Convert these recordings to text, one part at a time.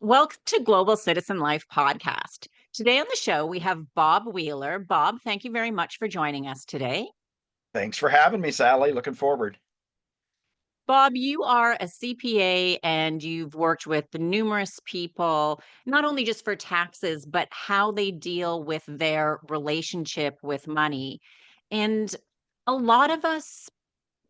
Welcome to Global Citizen Life podcast. Today on the show, we have Bob Wheeler. Bob, thank you very much for joining us today. Thanks for having me, Sally. Looking forward. Bob, you are a CPA and you've worked with numerous people, not only just for taxes, but how they deal with their relationship with money. And a lot of us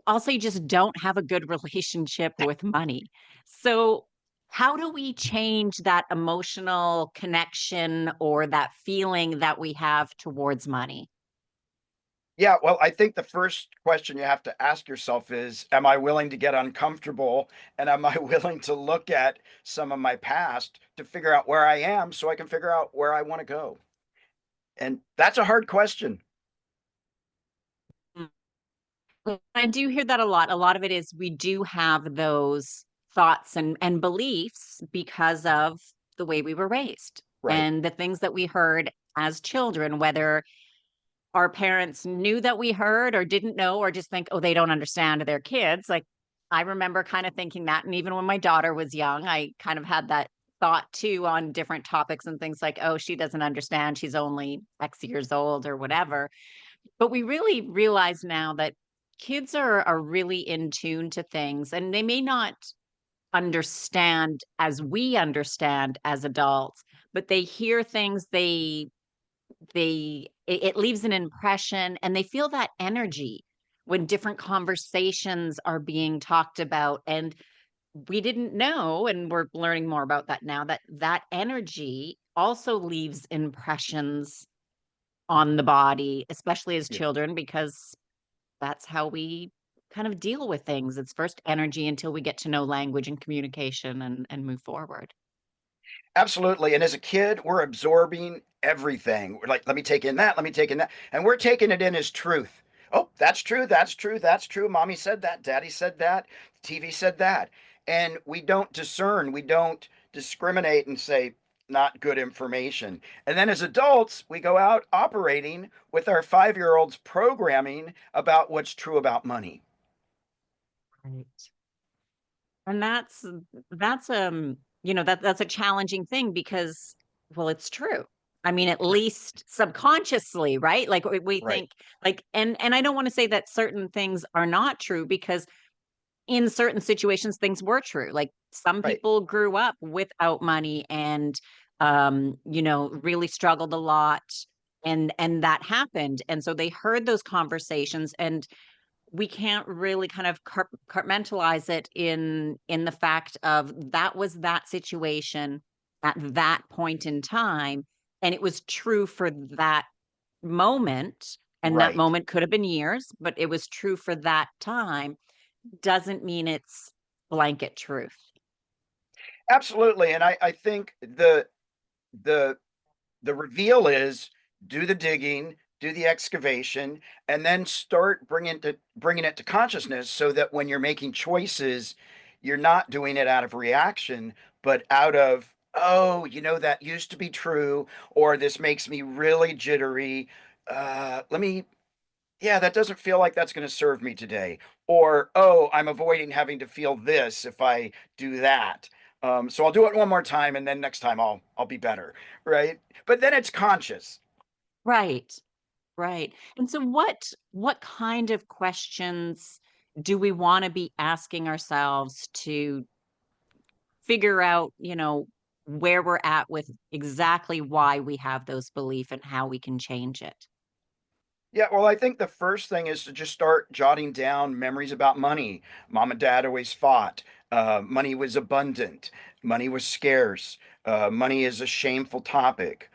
also just don't have a good relationship with money. So, how do we change that emotional connection or that feeling that we have towards money? Yeah, well, I think the first question you have to ask yourself is, am I willing to get uncomfortable? And am I willing to look at some of my past to figure out where I am so I can figure out where I want to go? And that's a hard question. I do hear that a lot. A lot of it is we do have those thoughts and beliefs because of the way we were raised Right. and the things that we heard as children, whether our parents knew that we heard or didn't know or just think, oh, they don't understand their kids. Like I remember kind of thinking that. And even when my daughter was young, I kind of had that thought too on different topics and things like, oh, she doesn't understand. She's only X years old or whatever. But we really realize now that kids are really in tune to things and they may not understand as we understand as adults, but they hear things, it leaves an impression and they feel that energy when different conversations are being talked about. And we didn't know, and we're learning more about that now, that that energy also leaves impressions on the body, especially as Yeah. children, because that's how we kind of deal with things. It's first energy until we get to know language and communication and move forward. Absolutely. And as a kid, we're absorbing everything. We're like, let me take in that, let me take in that. And we're taking it in as truth. Oh, that's true, that's true, that's true. Mommy said that, daddy said that, TV said that. And we don't discern, we don't discriminate and say, not good information. And then as adults, we go out operating with our 5-year-olds programming about what's true about money. Right. And that's a challenging thing because, well, it's true. I mean, at least subconsciously, right? Like we Right, think like, and I don't want to say that certain things are not true because in certain situations things were true. Like some right. people grew up without money and really struggled a lot and that happened. And so they heard those conversations and we can't really kind of compartmentalize it in the fact of that was that situation at that point in time, and it was true for that moment, and that Right. moment could have been years, but it was true for that time, doesn't mean it's blanket truth. Absolutely. And I think the the reveal is do the digging, do the excavation, and then start bringing it to consciousness so that when you're making choices, you're not doing it out of reaction, but out of, oh, that used to be true, or this makes me really jittery. Let me, yeah, that doesn't feel like that's going to serve me today. Or, oh, I'm avoiding having to feel this if I do that. So I'll do it one more time, and then next time I'll be better, right? But then it's conscious. Right. Right. And so what kind of questions do we want to be asking ourselves to figure out, where we're at with exactly why we have those belief and how we can change it? Yeah, well, I think the first thing is to just start jotting down memories about money. Mom and dad always fought. Money was abundant. Money was scarce. Money is a shameful topic.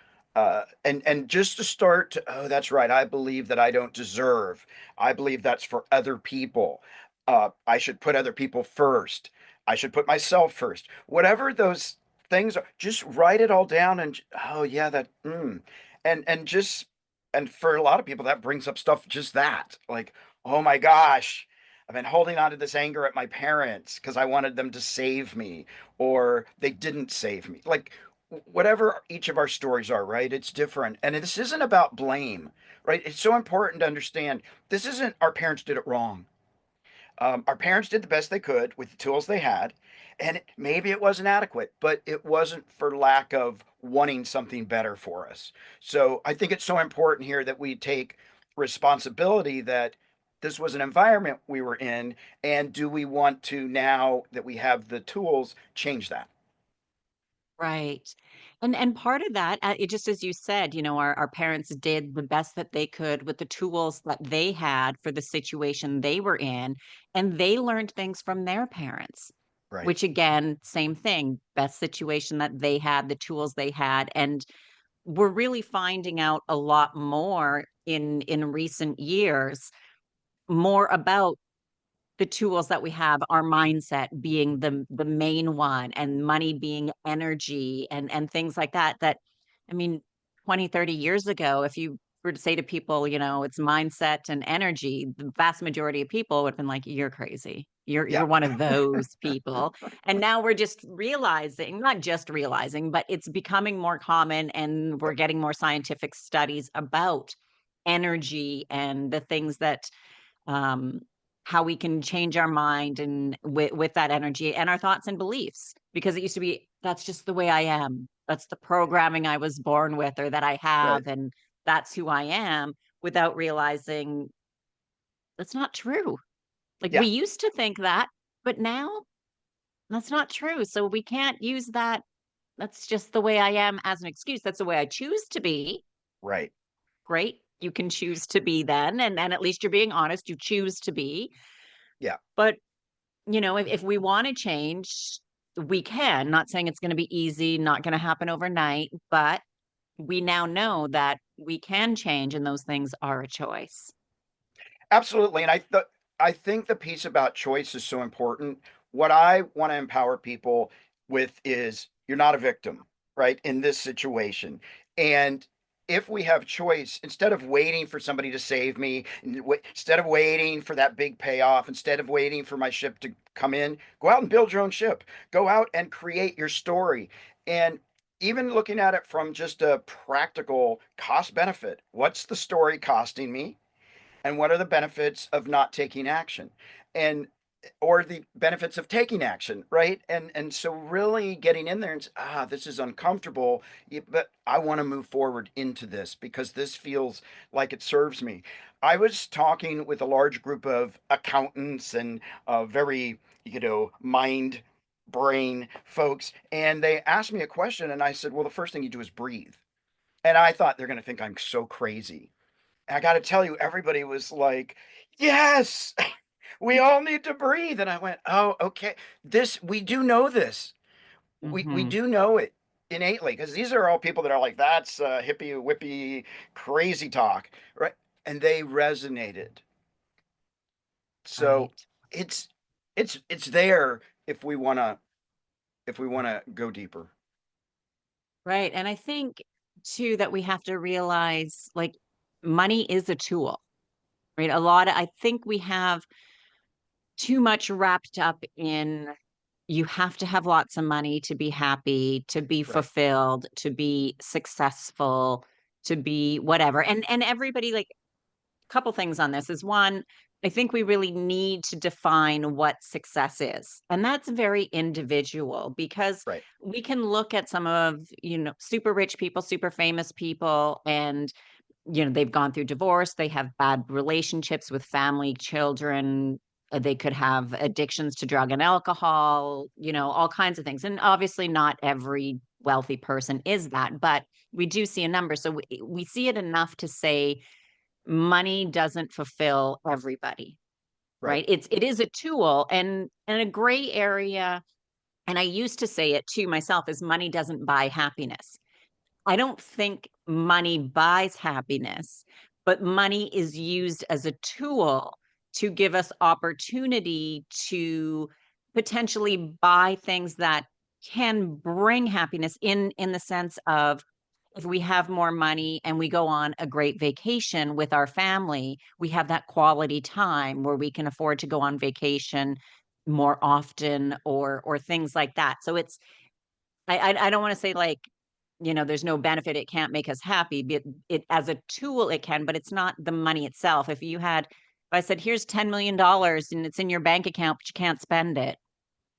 And just to start to, oh, that's right. I believe that I don't deserve. I believe that's for other people. I should put other people first. I should put myself first. Whatever those things are, just write it all down and, oh yeah, and just and for a lot of people, that brings up stuff just that. Like, oh my gosh, I've been holding on to this anger at my parents because I wanted them to save me, or they didn't save me. Like, whatever each of our stories are, right? It's different. And this isn't about blame, right? It's so important to understand this isn't our parents did it wrong. Our parents did the best they could with the tools they had, and maybe it wasn't adequate, but it wasn't for lack of wanting something better for us. So I think it's so important here that we take responsibility that this was an environment we were in, and do we want to, now that we have the tools, change that? Right. And part of that, it just as you said, our parents did the best that they could with the tools that they had for the situation they were in, and they learned things from their parents, Right. which again, same thing, best situation that they had, the tools they had, and we're really finding out a lot more in recent years, more about the tools that we have, our mindset being the main one, and money being energy, and things like that, I mean, 20, 30 years ago, if you were to say to people, it's mindset and energy, the vast majority of people would have been like, "You're crazy. You're Yeah. one of those people." And now we're just realizing, not just realizing, but it's becoming more common, and we're Yep. getting more scientific studies about energy and the things that um, how we can change our mind and with that energy and our thoughts and beliefs. Because it used to be, that's just the way I am. That's the programming I was born with or that I Right. have, and that's who I am, without realizing that's not true. Like Yeah. we used to think that, but now that's not true. So we can't use that. That's just the way I am as an excuse. That's the way I choose to be. Right. Great. You can choose to be then. And at least you're being honest. You choose to be. Yeah. But if we wanna change, we can. Not saying it's gonna be easy, not gonna happen overnight, but we now know that we can change and those things are a choice. Absolutely, and I think the piece about choice is so important. What I wanna empower people with is you're not a victim, right, in this situation, and if we have choice, instead of waiting for somebody to save me, instead of waiting for that big payoff, instead of waiting for my ship to come in, go out and build your own ship. Go out and create your story, and even looking at it from just a practical cost benefit, what's the story costing me? And what are the benefits of not taking action, and or the benefits of taking action, right? And so really getting in there and this is uncomfortable, but I want to move forward into this because this feels like it serves me. I was talking with a large group of accountants and very, mind brain folks, and they asked me a question, and I said, well, the first thing you do is breathe. And I thought they're going to think I'm so crazy. I gotta tell you, everybody was like, "Yes, we all need to breathe." And I went, "Oh, okay. This we do know this. We Mhm. do know it innately because these are all people that are like, that's hippie whippy crazy talk, right?" And they resonated. So Right. it's it's there if we wanna go deeper. Right, and I think too that we have to realize, like, money is a tool, right? I think we have too much wrapped up in, you have to have lots of money to be happy, to be Right, fulfilled, to be successful, to be whatever. And everybody, like, couple things on this is, one, I think we really need to define what success is. And that's very individual, because right, we can look at some of, super rich people, super famous people, and they've gone through divorce, they have bad relationships with family, children, they could have addictions to drug and alcohol, all kinds of things. And obviously, not every wealthy person is that, but we do see a number. So we see it enough to say money doesn't fulfill everybody, right, right? It is a tool, and a gray area, and I used to say it to myself, is money doesn't buy happiness. I don't think money buys happiness, but money is used as a tool to give us opportunity to potentially buy things that can bring happiness, in the sense of, if we have more money and we go on a great vacation with our family, we have that quality time where we can afford to go on vacation more often, or things like that. So it's, I don't wanna say, like, there's no benefit, it can't make us happy, but it, as a tool, it can, but it's not the money itself. If you had I said, here's $10 million and it's in your bank account, but you can't spend it.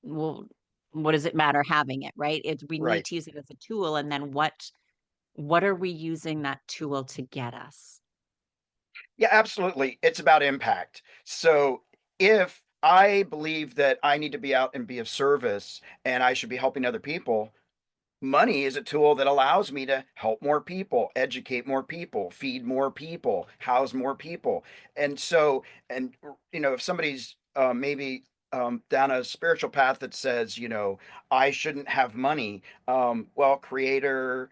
Well, what does it matter having it, right? We need Right. to use it as a tool. And then what are we using that tool to get us? Yeah, absolutely. It's about impact. So if I believe that I need to be out and be of service and I should be helping other people, money is a tool that allows me to help more people, educate more people, feed more people, house more people. And so, and if somebody's maybe down a spiritual path that says, I shouldn't have money, well, Creator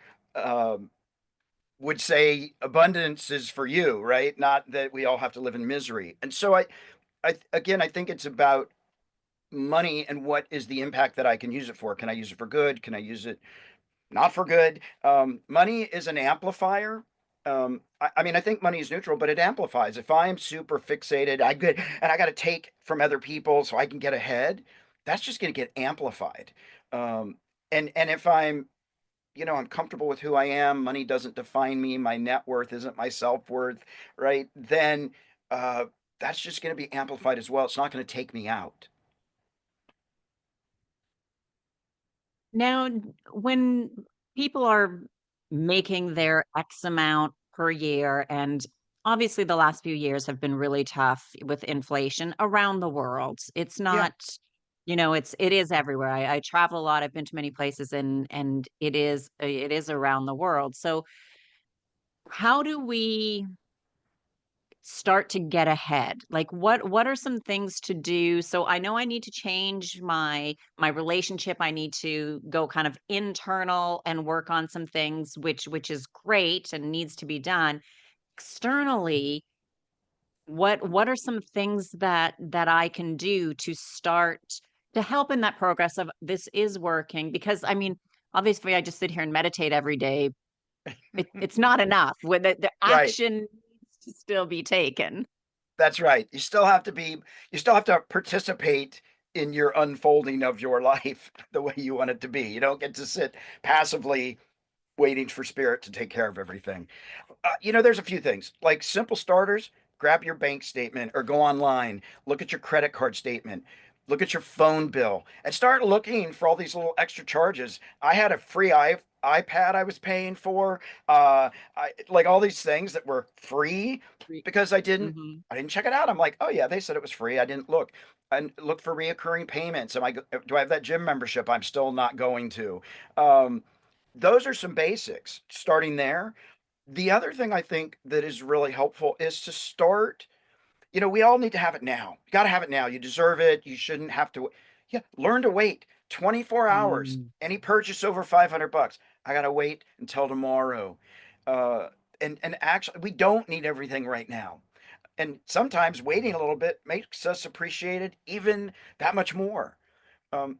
would say abundance is for you, right? Not that we all have to live in misery. And so again, I think it's about money and what is the impact that I can use it for. Can I use it for good? Can I use it not for good? Money is an amplifier. I mean, I think money is neutral, but it amplifies. If I'm super fixated, I got to take from other people so I can get ahead. That's just going to get amplified. Um, and if I'm comfortable with who I am, money doesn't define me, my net worth isn't my self-worth, right? Then uh, that's just going to be amplified as well. It's not going to take me out. Now, when people are making their X amount per year, and obviously the last few years have been really tough with inflation around the world. It's Yeah, not, it is everywhere. I travel a lot. I've been to many places, and it is around the world. So how do we start to get ahead? Like what are some things to do? So I know I need to change my relationship. I need to go kind of internal and work on some things which is great and needs to be done. Externally, what are some things that I can do to start to help in that progress of this is working? Because I mean, obviously I just sit here and meditate every day. It's not enough. With the right. action needs to still be taken. That's right. You still have to participate in your unfolding of your life the way you want it to be. You don't get to sit passively waiting for spirit to take care of everything. There's a few things like simple starters. Grab your bank statement or go online, look at your credit card statement, look at your phone bill, and start looking for all these little extra charges. I had a free iPad I was paying for, like all these things that were free because Mhm. I didn't check it out. I'm like, oh yeah, they said it was free. I didn't look. And look for reoccurring payments. Do I have that gym membership? I'm still not going to. Um, those are some basics. Starting there, the other thing I think that is really helpful is to start. We all need to have it now. You got to have it now. You deserve it. You shouldn't have to. Yeah, learn to wait 24 hours. Mm, Any purchase over $500, I got to wait until tomorrow. Uh, and actually, we don't need everything right now. And sometimes waiting a little bit makes us appreciate it even that much more.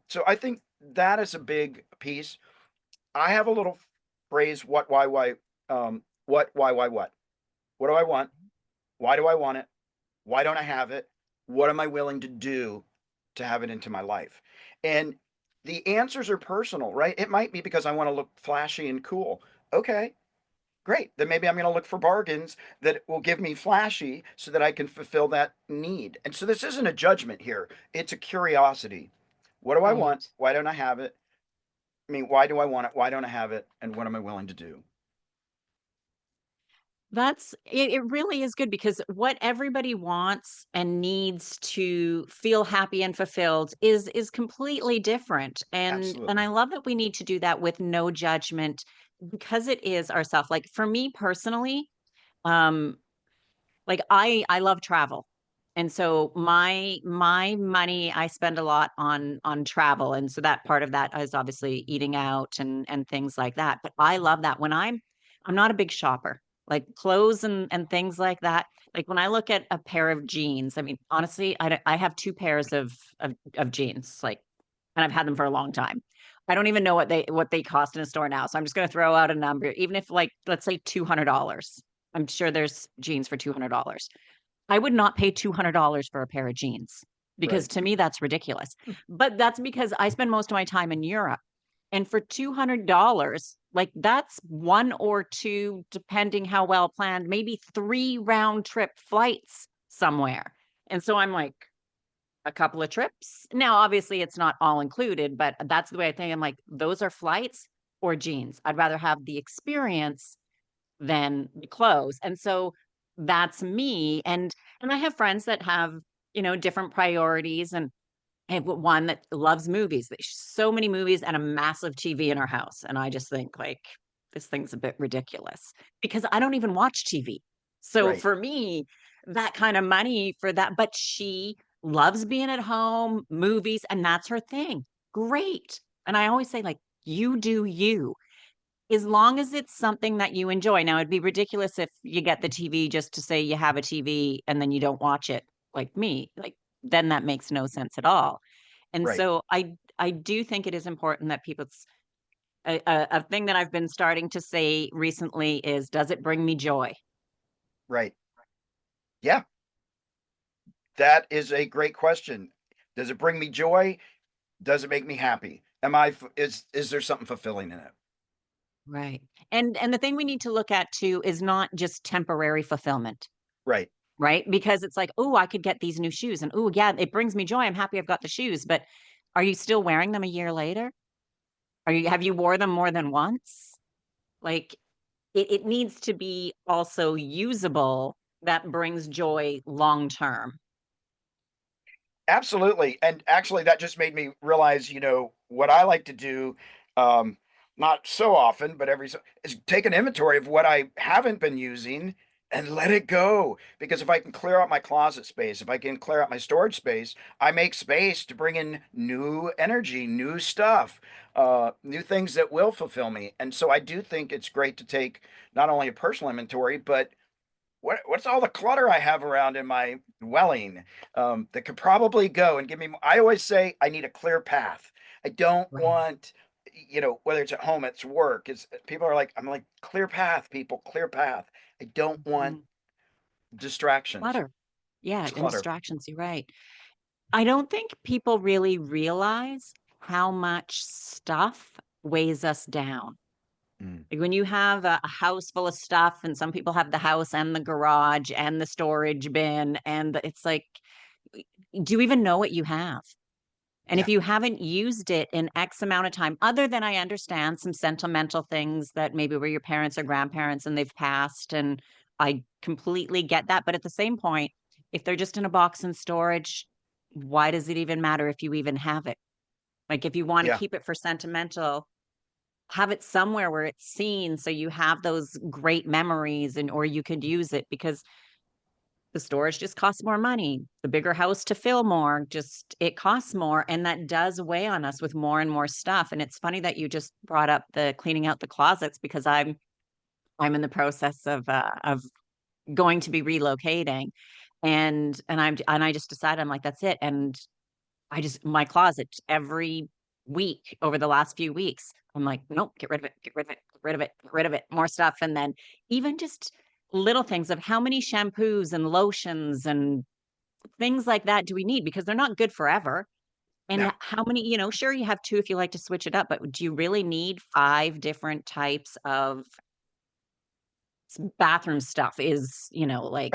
So I think that is a big piece. I have a little phrase, what, why, what, why, what? What do I want? Why do I want it? Why don't I have it? What am I willing to do to have it into my life? And the answers are personal, right? It might be because I want to look flashy and cool. Okay, great. Then maybe I'm going to look for bargains that will give me flashy so that I can fulfill that need. And so this isn't a judgment here, it's a curiosity. What do I want? right. Why don't I have it? I mean, why do I want it? Why don't I have it? And what am I willing to do? It really is good because what everybody wants and needs to feel happy and fulfilled is completely different. And I Absolutely. love that we need to do that with no judgment because it is ourself. Like for me personally, um like I love travel. And so my money I spend a lot on travel, and so that part of that is obviously eating out and things like that. But I love that when I'm not a big shopper. Like clothes and things like that. Like when I look at a pair of jeans, I mean, honestly, I have two pairs of jeans, like, and I've had them for a long time. I don't even know what they cost in a store now. So I'm just going to throw out a number, even if like let's say $200. I'm sure there's jeans for $200. I would not pay $200 for a pair of jeans because Right. to me that's ridiculous. But that's because I spend most of my time in Europe. And for $200, like that's one or two, depending how well planned, maybe three round trip flights somewhere. And so I'm like, a couple of trips. Now, obviously, it's not all included, but that's the way I think. I'm like, those are flights or jeans. I'd rather have the experience than the clothes. And so that's me. And I have friends that have, different priorities. And I have one that loves movies. So many movies and a massive TV in our house. And I just think like this thing's a bit ridiculous because I don't even watch TV. So Right. for me, that kind of money for that, but she loves being at home, movies, and that's her thing. Great. And I always say, like, you do you as long as it's something that you enjoy. Now, it'd be ridiculous if you get the TV just to say you have a TV and then you don't watch it like me. Like, then that makes no sense at all. And Right. so I do think it is important that people's a thing that I've been starting to say recently is, does it bring me joy? Right. Yeah. That is a great question. Does it bring me joy? Does it make me happy? Is there something fulfilling in it? Right. And the thing we need to look at too is not just temporary fulfillment, Right. right? Because it's like, oh, I could get these new shoes and oh yeah, it brings me joy. I'm happy I've got the shoes, but are you still wearing them a year later? Have you wore them more than once? Like it needs to be also usable that brings joy long term. Absolutely. And actually, that just made me realize, what I like to do, um, not so often, but is take an inventory of what I haven't been using and let it go. Because if I can clear out my closet space, if I can clear out my storage space, I make space to bring in new energy, new stuff, new things that will fulfill me. And so I do think it's great to take not only a personal inventory, but what's all the clutter I have around in my dwelling, that could probably go and give me I always say I need a clear path. I don't Right. want, whether it's at home, it's work, it's people are like, I'm like, clear path, people, clear path. I don't want Mhm. distractions. Clutter. Yeah, It's and clutter. distractions, you're right. I don't think people really realize how much stuff weighs us down. Mm. Like when you have a house full of stuff, and some people have the house and the garage and the storage bin, and it's like, do you even know what you have? And if Yeah, you haven't used it in X amount of time, other than I understand some sentimental things that maybe were your parents or grandparents and they've passed, and I completely get that. But at the same point, if they're just in a box in storage, why does it even matter if you even have it? Like if you want to yeah, keep it for sentimental, have it somewhere where it's seen so you have those great memories and or you could use it because the storage just costs more money. The bigger house to fill more, just it costs more, and that does weigh on us with more and more stuff. And it's funny that you just brought up the cleaning out the closets because I'm in the process of going to be relocating, and I just decided I'm like that's it, and I just my closet every week over the last few weeks, I'm like, nope, get rid of it, get rid of it, get rid of it, get rid of it, more stuff. And then even just little things of how many shampoos and lotions and things like that do we need because they're not good forever. And no, how many, sure you have two if you like to switch it up, but do you really need five different types of bathroom stuff? Is, like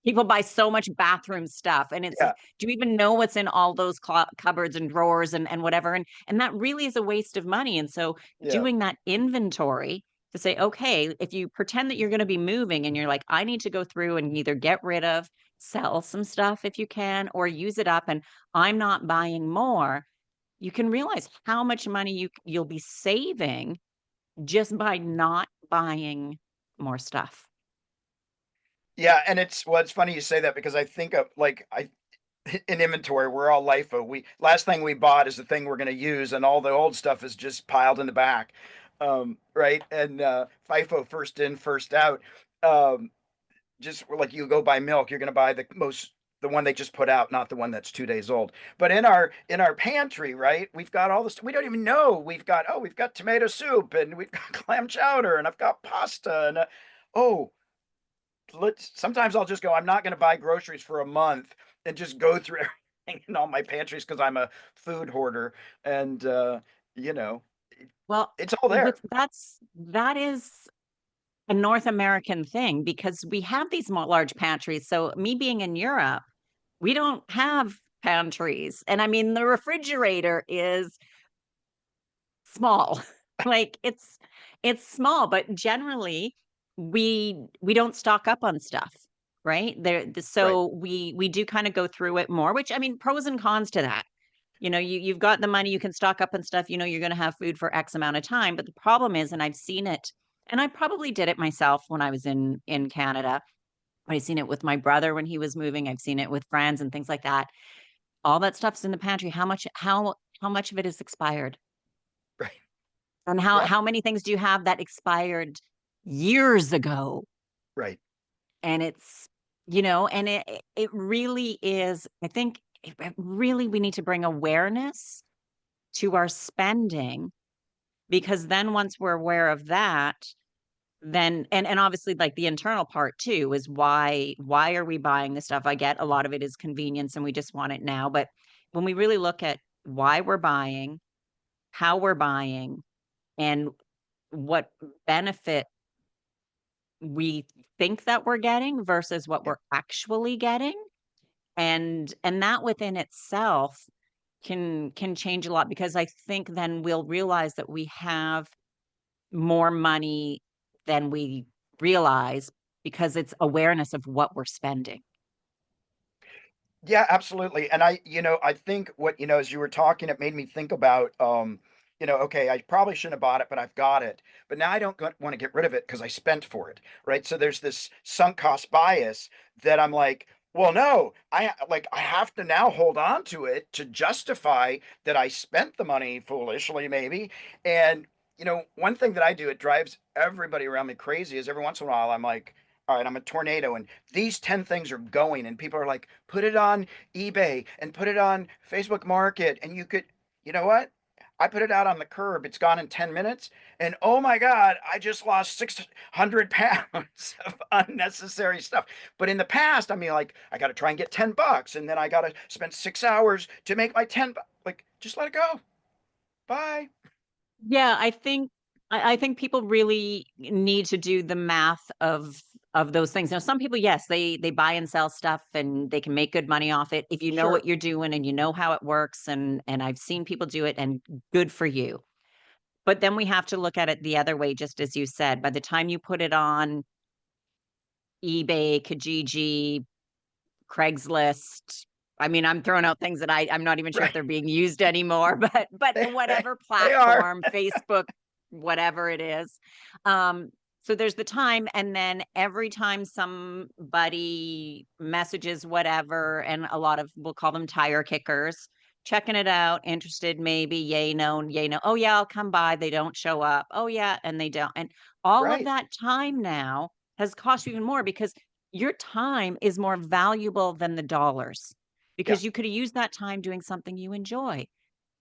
people buy so much bathroom stuff, and it's yeah, like, do you even know what's in all those cupboards and drawers and whatever? And that really is a waste of money. And so yeah, doing that inventory to say, okay, if you pretend that you're going to be moving and you're like, I need to go through and either get rid of, sell some stuff if you can, or use it up, and I'm not buying more, you can realize how much money you'll be saving just by not buying more stuff. yeah. And it's funny you say that because I think of like in inventory, we're all LIFO. We last thing we bought is the thing we're going to use, and all the old stuff is just piled in the back, right? And FIFO, first in, first out. Um, just like you go buy milk, you're going to buy the one they just put out, not the one that's 2 days old. But in our pantry, right? We've got all this. We don't even know. We've got tomato soup, and we've got clam chowder, and I've got pasta, and oh, let's sometimes I'll just go, I'm not going to buy groceries for a month and just go through everything in all my pantries because I'm a food hoarder. And you know, Well, it's all there. with that is a North American thing because we have these large pantries. So me being in Europe, we don't have pantries. And I mean, the refrigerator is small. Like it's small, but generally we don't stock up on stuff, right? Right. So we do kind of go through it more, which I mean, pros and cons to that. You've got the money, you can stock up and stuff, you're going to have food for X amount of time, but the problem is, and I've seen it, and I probably did it myself when I was in Canada. I've seen it with my brother when he was moving. I've seen it with friends and things like that. All that stuff's in the pantry. How much of it is expired? Right. And how Yeah. how many things do you have that expired years ago? Right. And and it really is, I think really we need to bring awareness to our spending, because then once we're aware of that, then and obviously like the internal part too is why are we buying this stuff? I get a lot of it is convenience and we just want it now, but when we really look at why we're buying, how we're buying, and what benefit we think that we're getting versus what Yeah. we're actually getting, and that within itself can change a lot, because I think then we'll realize that we have more money than we realize, because it's awareness of what we're spending. Yeah, absolutely. And I think as you were talking, it made me think about, okay, I probably shouldn't have bought it, but I've got it. But now I don't want to get rid of it because I spent for it, right? So there's this sunk cost bias that I'm like, well, no, I have to now hold on to it to justify that I spent the money foolishly, maybe. And one thing that I do, it drives everybody around me crazy, is every once in a while I'm like, all right, I'm a tornado and these 10 things are going, and people are like, put it on eBay and put it on Facebook Market. And you know what? I put it out on the curb. It's gone in 10 minutes. And oh my God, I just lost 600 pounds of unnecessary stuff. But in the past, I mean, like, I got to try and get $10 and then I got to spend 6 hours to make my 10. Like, just let it go. Bye. Yeah, I think people really need to do the math of those things. Now, some people, yes, they buy and sell stuff and they can make good money off it if you know what Sure. you're doing and you know how it works. And I've seen people do it, and good for you. But then we have to look at it the other way, just as you said. By the time you put it on eBay, Kijiji, Craigslist. I mean, I'm throwing out things that I'm not even sure if Right. they're being used anymore, but They, whatever they are. platform, Facebook, whatever it is. So there's the time, and then every time somebody messages whatever, and a lot of, we'll call them tire kickers, checking it out, interested, maybe, yay, no, yay, no. Oh yeah, I'll come by. They don't show up. Oh yeah, and they don't. And all of Right. that time now has cost you even more, because your time is more valuable than the dollars, Yeah. because you could have used that time doing something you enjoy,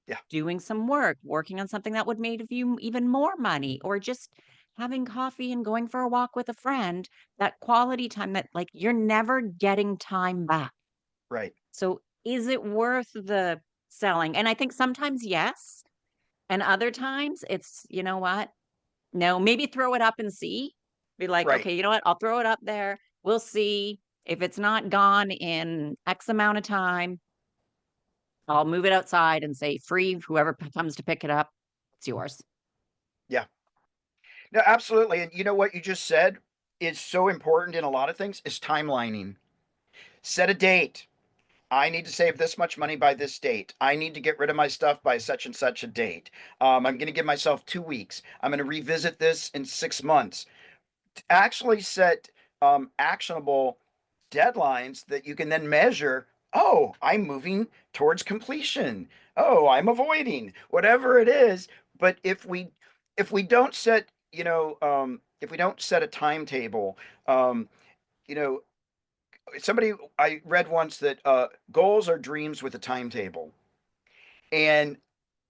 Yeah. doing some work, working on something that would make you even more money, or just having coffee and going for a walk with a friend, that quality time that like you're never getting time back. Right. So is it worth the selling? And I think sometimes yes, and other times it's, you know what? No, maybe throw it up and see. Be like, Right. "Okay, you know what? I'll throw it up there. We'll see. If it's not gone in X amount of time, I'll move it outside and say free. Whoever comes to pick it up, it's yours." Yeah. No, absolutely. And you know what you just said is so important in a lot of things is timelining. Set a date. I need to save this much money by this date. I need to get rid of my stuff by such and such a date. I'm going to give myself 2 weeks. I'm going to revisit this in 6 months. Actually set actionable deadlines that you can then measure. Oh, I'm moving towards completion. Oh, I'm avoiding whatever it is. But if we don't set, if we don't set a timetable, um, you know, somebody I read once that goals are dreams with a timetable. And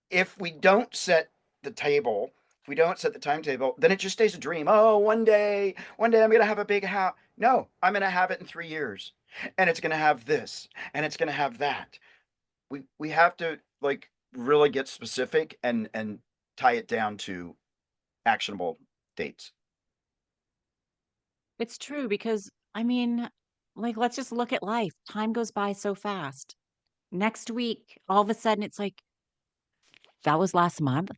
if we don't set the table, if we don't set the timetable, then it just stays a dream. Oh, one day I'm going to have a big house. No, I'm going to have it in 3 years. And it's going to have this and it's going to have that. We have to like really get specific and tie it down to actionable dates. It's true because I mean, like, let's just look at life. Time goes by so fast. Next week, all of a sudden, it's like, that was last month.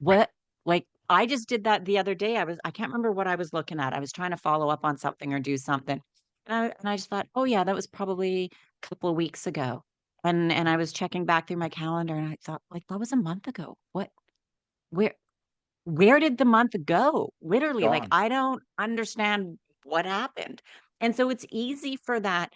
Right. What? Like, I just did that the other day. I can't remember what I was looking at. I was trying to follow up on something or do something. And I just thought, "Oh, yeah, that was probably a couple of weeks ago." And I was checking back through my calendar and I thought, like, that was a month ago. What? Where where did the month go? Literally, like, Gone. I don't understand what happened. And so it's easy for that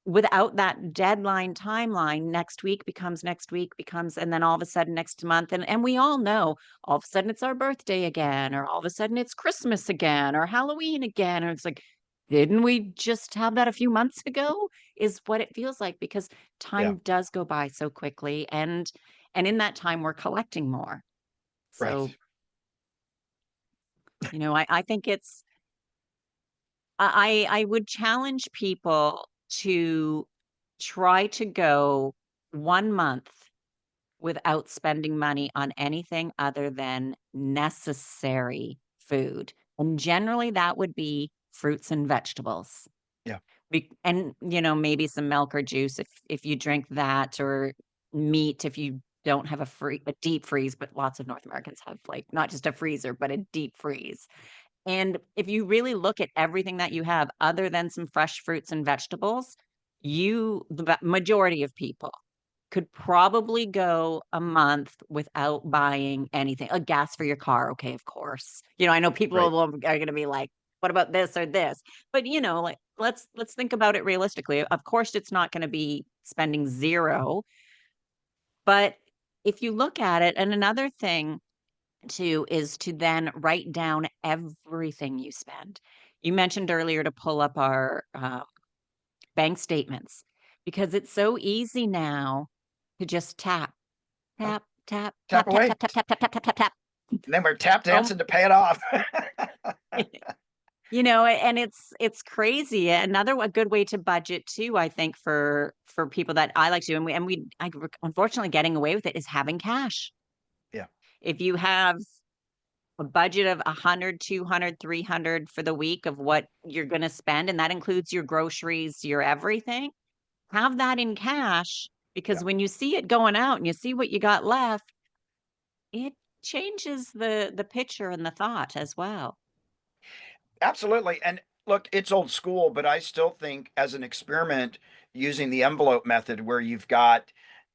without that deadline timeline, next week becomes, and then all of a sudden next month, and we all know all of a sudden it's our birthday again, or all of a sudden it's Christmas again, or Halloween again, and it's like, didn't we just have that a few months ago? Is what it feels like because Yeah. time does go by so quickly, and in that time we're collecting more. Right. So, I think it's I would challenge people to try to go 1 month without spending money on anything other than necessary food, and generally that would be fruits and vegetables. Yeah. And, maybe some milk or juice if you drink that, or meat if you don't have a deep freeze, but lots of North Americans have, like, not just a freezer, but a deep freeze. And if you really look at everything that you have other than some fresh fruits and vegetables, the majority of people could probably go a month without buying anything. A gas for your car, okay, of course. I know people Right. are gonna be like, "What about this or this?" But, like, let's think about it realistically. Of course, it's not gonna be spending 0, but if you look at it, and another thing too is to then write down everything you spend. You mentioned earlier to pull up our bank statements because it's so easy now to just tap, Oh, tap, tap, tap tap, tap, away. tap, tap, tap, tap, tap, tap, tap, tap. And then we're tap Oh, dancing to pay it off. and it's crazy. Another a good way to budget too, I think, for people that I like to, unfortunately getting away with it is having cash. Yeah. If you have a budget of 100, 200, 300 for the week of what you're gonna spend, and that includes your groceries, your everything. Have that in cash because Yeah. when you see it going out and you see what you got left, it changes the picture and the thought as well. Absolutely. And look, it's old school, but I still think as an experiment using the envelope method where you've got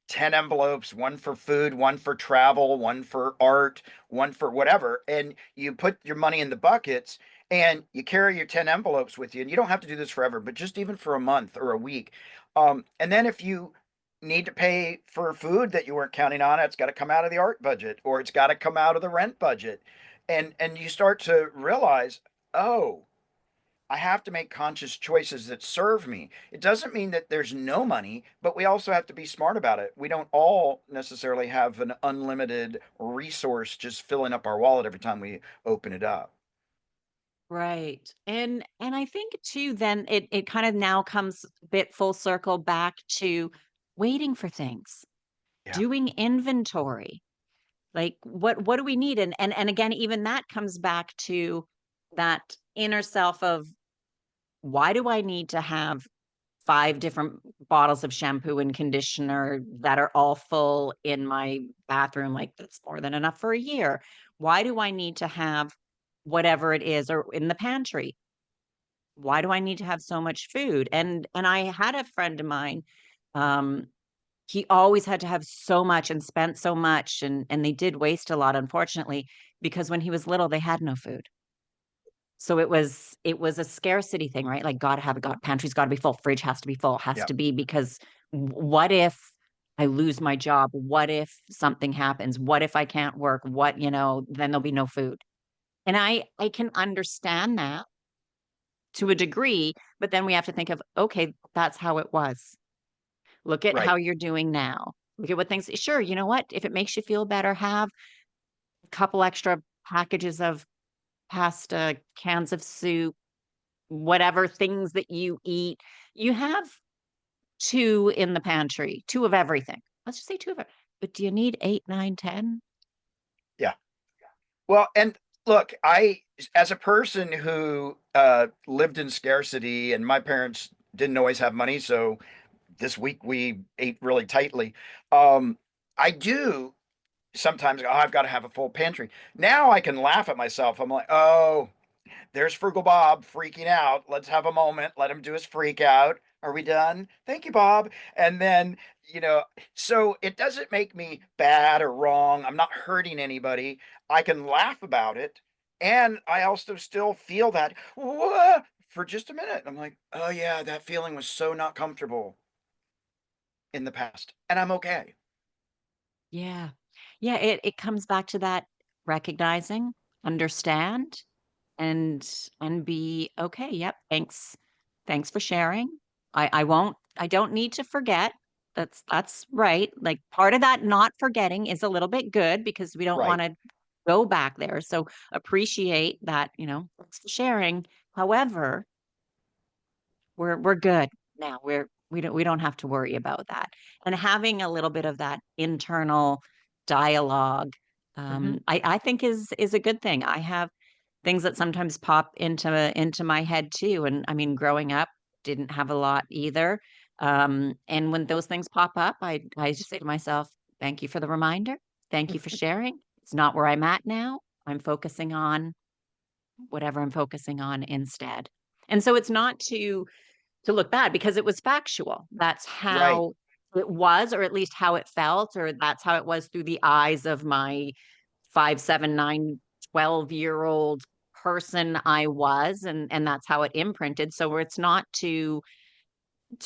10 envelopes, one for food, one for travel, one for art, one for whatever, and you put your money in the buckets and you carry your 10 envelopes with you. And you don't have to do this forever, but just even for a month or a week. And then if you need to pay for food that you weren't counting on, it's got to come out of the art budget or it's got to come out of the rent budget. And you start to realize, oh, I have to make conscious choices that serve me. It doesn't mean that there's no money, but we also have to be smart about it. We don't all necessarily have an unlimited resource just filling up our wallet every time we open it up. Right. And I think too then it kind of now comes a bit full circle back to waiting for things, Yeah. doing inventory. Like what do we need? And again, even that comes back to that inner self of why do I need to have 5 different bottles of shampoo and conditioner that are all full in my bathroom? Like, that's more than enough for a year. Why do I need to have whatever it is or in the pantry? Why do I need to have so much food? And I had a friend of mine, um, he always had to have so much and spent so much, and they did waste a lot, unfortunately, because when he was little, they had no food. So it was a scarcity thing, right? Like, gotta have it, got pantry's gotta be full, fridge has to be full, has Yeah. to be because what if I lose my job? What if something happens? What if I can't work? Then there'll be no food. And I can understand that to a degree, but then we have to think of, okay, that's how it was. Look at Right. how you're doing now. Look at what things sure, you know what? If it makes you feel better, have a couple extra packages of pasta, cans of soup, whatever things that you eat. You have 2 in the pantry, 2 of everything. Let's just say 2 of it. But do you need 8, 9, 10? Yeah. Well, and Look, as a person who lived in scarcity, and my parents didn't always have money, so this week we ate really tightly. Um, I do sometimes go, oh, I've got to have a full pantry. Now I can laugh at myself. I'm like, oh, there's Frugal Bob freaking out. Let's have a moment. Let him do his freak out. Are we done? Thank you, Bob. And then, you know, so it doesn't make me bad or wrong. I'm not hurting anybody. I can laugh about it. And I also still feel that "Whoa," for just a minute. I'm like, oh, yeah, that feeling was so not comfortable in the past. And I'm okay. Yeah. Yeah, it comes back to that recognizing, understand, and be okay. Yep. Thanks for sharing. I don't need to forget. That's right. Like part of that not forgetting is a little bit good because we don't want Right. to go back there. So appreciate that, thanks for sharing. However, we're good now. We don't have to worry about that. And having a little bit of that internal dialogue, Hmm. I think is a good thing. I have things that sometimes pop into my head too. And I mean, growing up, didn't have a lot either. And when those things pop up, I just say to myself, "Thank you for the reminder. Thank you for sharing. It's not where I'm at now. I'm focusing on whatever I'm focusing on instead." And so it's not to look bad because it was factual. That's Right. how it was, or at least how it felt, or that's how it was through the eyes of my 5, 7, 9, 12-year-old person I was, and that's how it imprinted. So it's not to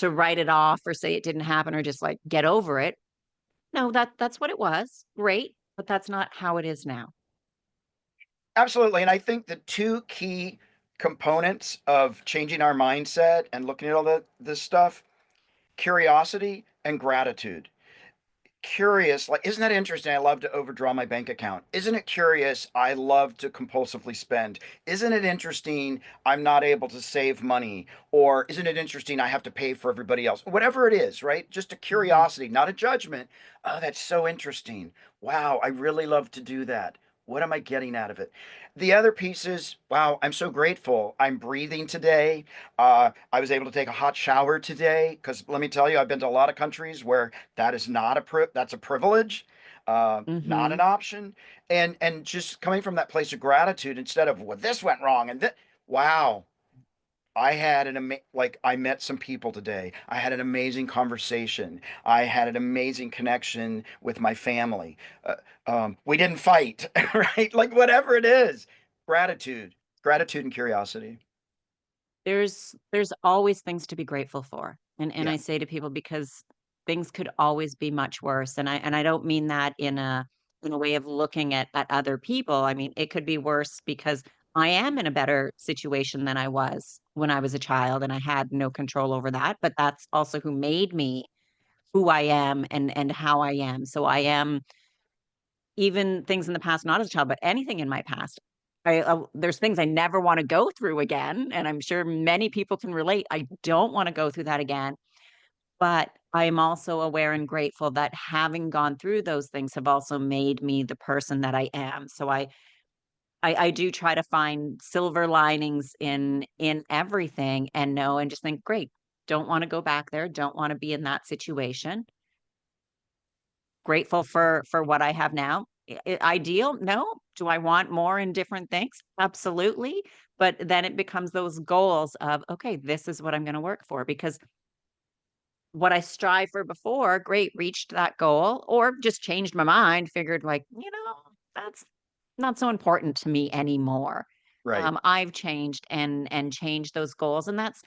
write it off or say it didn't happen or just like get over it. No, that's what it was. Great, but that's not how it is now. Absolutely. And I think the two key components of changing our mindset and looking at all this stuff, curiosity and gratitude. Curious, like, isn't that interesting? I love to overdraw my bank account. Isn't it curious? I love to compulsively spend. Isn't it interesting? I'm not able to save money. Or isn't it interesting? I have to pay for everybody else. Whatever it is, right? Just a Mhm. curiosity, not a judgment. Oh, that's so interesting. Wow, I really love to do that. What am I getting out of it? The other piece is, wow, I'm so grateful. I'm breathing today. I was able to take a hot shower today because let me tell you, I've been to a lot of countries where that is not that's a privilege, not an Mhm. option. And just coming from that place of gratitude instead of, well, this went wrong and that, wow, I had like I met some people today. I had an amazing conversation. I had an amazing connection with my family. Uh, we didn't fight, right? Like whatever it is, gratitude, gratitude and curiosity. There's always things to be grateful for. And Yeah. I say to people because things could always be much worse. And I don't mean that in a way of looking at other people. I mean, it could be worse because I am in a better situation than I was when I was a child and I had no control over that, but that's also who made me who I am and how I am. So I am even things in the past, not as a child, but anything in my past. There's things I never want to go through again, and I'm sure many people can relate. I don't want to go through that again, but I am also aware and grateful that having gone through those things have also made me the person that I am. So I do try to find silver linings in everything and know and just think, great, don't want to go back there, don't want to be in that situation. Grateful for what I have now. Ideal? No. Do I want more in different things? Absolutely. But then it becomes those goals of, okay, this is what I'm going to work for because what I strive for before, great, reached that goal or just changed my mind, figured like, that's not so important to me anymore. Right. I've changed and changed those goals, and that's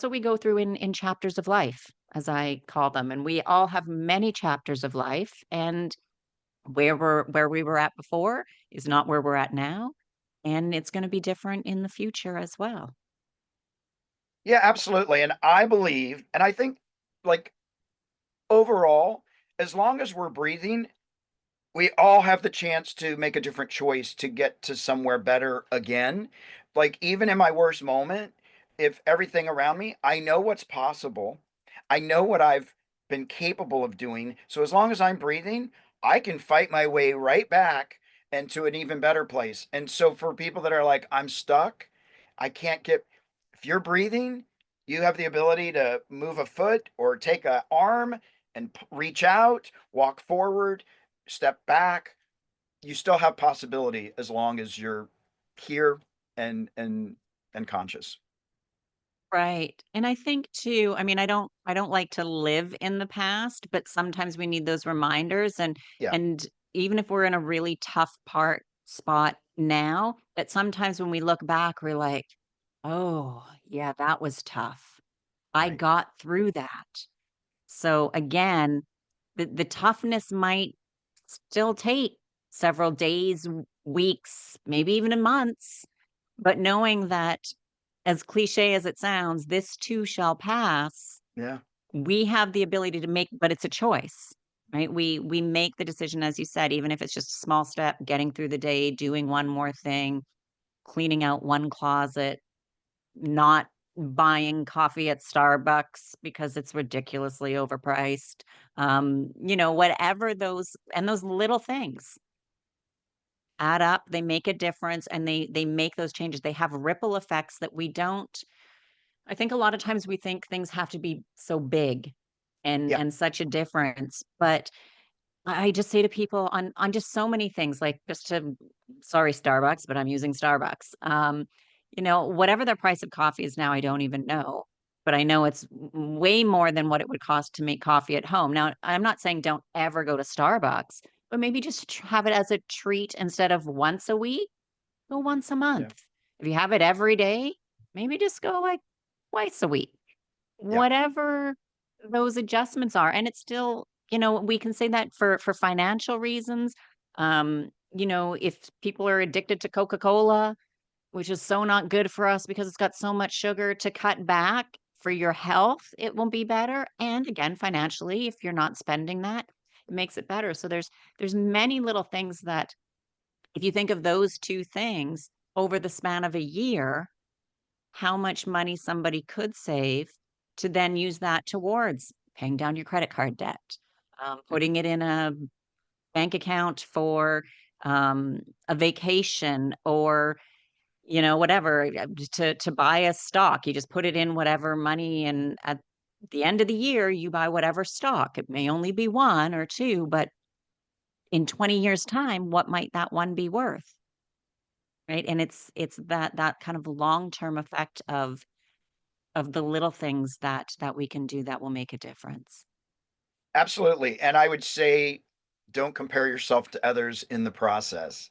what we go through in chapters of life, as I call them, and we all have many chapters of life, and where we were at before is not where we're at now, and it's gonna be different in the future as well. Yeah, absolutely. And I believe, and I think like overall, as long as we're breathing, we all have the chance to make a different choice to get to somewhere better again. Like, even in my worst moment, if everything around me, I know what's possible, I know what I've been capable of doing. So, as long as I'm breathing, I can fight my way right back and to an even better place. And so for people that are like, I'm stuck, I can't get, if you're breathing, you have the ability to move a foot or take an arm and reach out, walk forward, step back. You still have possibility as long as you're here and and conscious. Right. And I think too, I mean, I don't like to live in the past, but sometimes we need those reminders Yeah. and even if we're in a really tough part spot now, that sometimes when we look back, we're like, "Oh, yeah, that was tough. I Right. got through that." So again, the toughness might still take several days, weeks, maybe even in months, but knowing that as cliche as it sounds, this too shall pass. Yeah. We have the ability to make, but it's a choice, right? We make the decision, as you said, even if it's just a small step, getting through the day, doing one more thing, cleaning out one closet, not buying coffee at Starbucks because it's ridiculously overpriced. Whatever those little things add up, they make a difference and they make those changes. They have ripple effects that we don't I think a lot of times we think things have to be so big Yeah. and such a difference, but I just say to people on just so many things, like just to sorry, Starbucks, but I'm using Starbucks. Whatever the price of coffee is now, I don't even know, but I know it's way more than what it would cost to make coffee at home. Now, I'm not saying don't ever go to Starbucks, but maybe just have it as a treat instead of once a week, go once a Yeah. month. If you have it every day, maybe just go like twice a week, Yeah. whatever those adjustments are. And it's still, we can say that for financial reasons. If people are addicted to Coca-Cola, which is so not good for us because it's got so much sugar, to cut back for your health, it will be better. And again, financially, if you're not spending that, it makes it better. So there's many little things that if you think of those two things over the span of a year, how much money somebody could save to then use that towards paying down your credit card debt, Hmm. putting it in a bank account for a vacation or whatever to buy a stock. You just put it in whatever money, and at the end of the year, you buy whatever stock. It may only be one or two, but in 20 years' time, what might that one be worth? Right. And it's that kind of long-term effect of the little things that we can do that will make a difference. Absolutely. And I would say don't compare yourself to others in the process.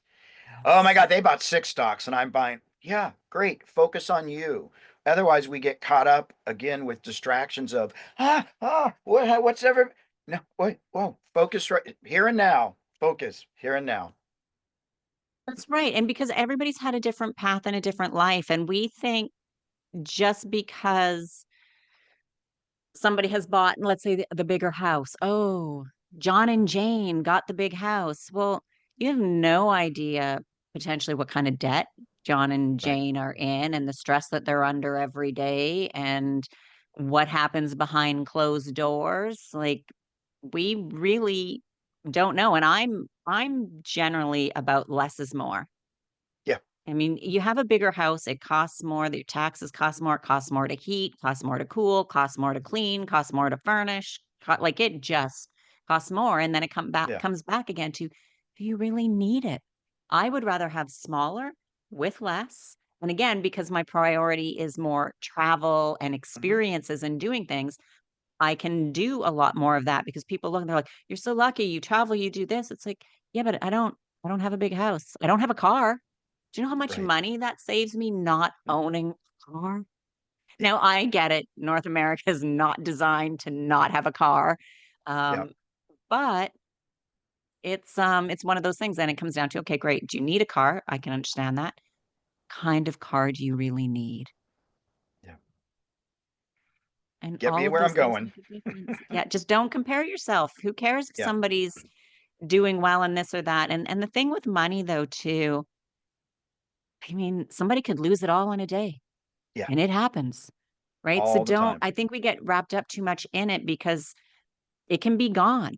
Oh my God, they bought six stocks and I'm buying. Yeah, great. Focus on you. Otherwise, we get caught up again with distractions of, what's ever. No, wait, whoa, focus right here and now. Focus here and now. That's right, and because everybody's had a different path and a different life, and we think just because somebody has bought, let's say, the bigger house, "Oh, John and Jane got the big house." Well, you have no idea potentially what kind of debt John and Right. Jane are in and the stress that they're under every day and what happens behind closed doors. Like, we really don't know, and I'm generally about less is more. Yeah. I mean, you have a bigger house, it costs more, the taxes cost more to heat, costs more to cool, costs more to clean, costs more to furnish, like it just costs more. And then it Yeah. comes back again to, do you really need it? I would rather have smaller with less. And again, because my priority is more travel and Hmm. experiences and doing things, I can do a lot more of that because people look and they're like, "You're so lucky, you travel, you do this." It's like, "Yeah, but I don't have a big house. I don't have a car." Do you know how much Right. money that saves me not Mm. owning a car? Yeah. Now, I get it. North America is not designed to not have a car. Yeah. Um, but it's one of those things and it comes down to, okay, great. Do you need a car? I can understand that. Kind of car do you really need? Yeah. And Get all me of where I'm those things going. make a difference. Yeah, just don't compare yourself. Who cares if Yeah. somebody's doing well in this or that? And the thing with money though too, I mean, somebody could lose it all in a day, Yeah. and it happens, right? So All the don't time. I think we get wrapped up too much in it because it can be gone.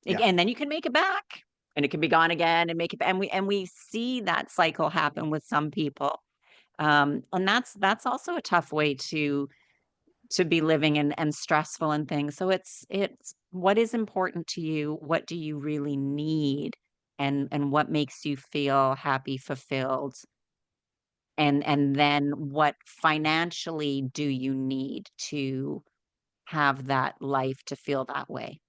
Yeah. And then you can make it back. and it can be gone again and make it, and we see that cycle happen with some people. And that's also a tough way to be living and stressful and things. So it's what is important to you? What do you really need? And what makes you feel happy, fulfilled? And then what financially do you need to have that life to feel that way?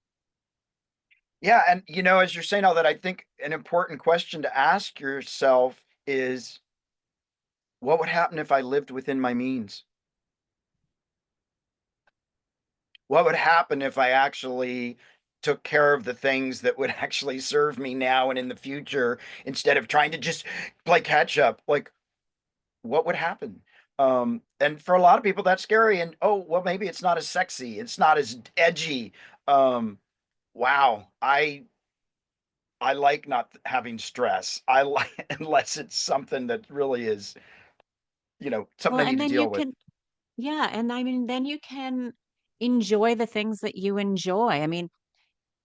Yeah, and as you're saying all that, I think an important question to ask yourself is, what would happen if I lived within my means? What would happen if I actually took care of the things that would actually serve me now and in the future instead of trying to just play catch up? Like, what would happen? And for a lot of people, that's scary. And oh, well, maybe it's not as sexy, it's not as edgy. Um, wow, I like not having stress. I like unless it's something that really is, something Well, I need and to then you deal with. can, yeah, and I mean, then you can enjoy the things that you enjoy. I mean,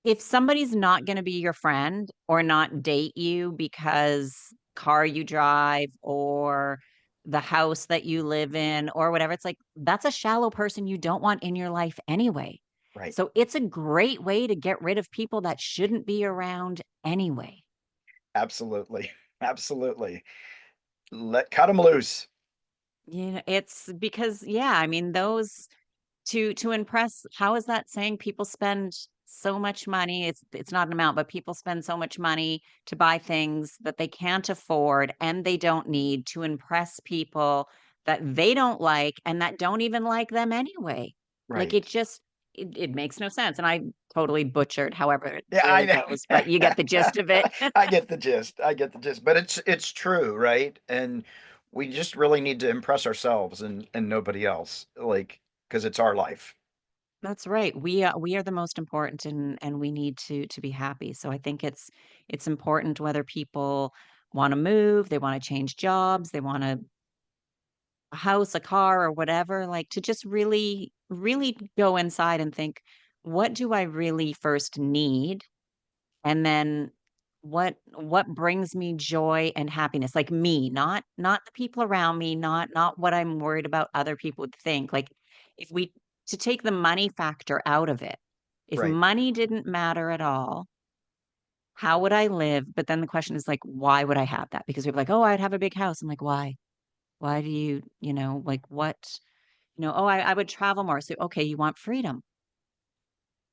if somebody's not gonna be your friend or not date you because car you drive or the house that you live in or whatever, it's like, that's a shallow person you don't want in your life anyway. Right. So it's a great way to get rid of people that shouldn't be around anyway. Absolutely. Absolutely. Cut them loose. You know, it's because, yeah, I mean, those to impress, how is that saying people spend so much money? It's not an amount, but people spend so much money to buy things that they can't afford and they don't need to impress people that they don't like and that don't even like them anyway. Like Right. it makes no sense. And I totally butchered however it Yeah, I really goes, but you get the gist of it. know. I get the gist. I get the gist. But it's true, right? And we just really need to impress ourselves and nobody else, like, because it's our life. That's right. We are the most important and we need to be happy. So I think it's important whether people want to move, they want to change jobs, they want a house, a car or whatever, like to just really go inside and think, what do I really first need? And then what brings me joy and happiness? Like me, not the people around me, not what I'm worried about other people would think. Like if we to take the money factor out of it. If Right. money didn't matter at all, how would I live? But then the question is like, why would I have that? Because people are like, oh, I'd have a big house. I'm like, why? Why do you, like what? Oh, I would travel more. So okay, you want freedom.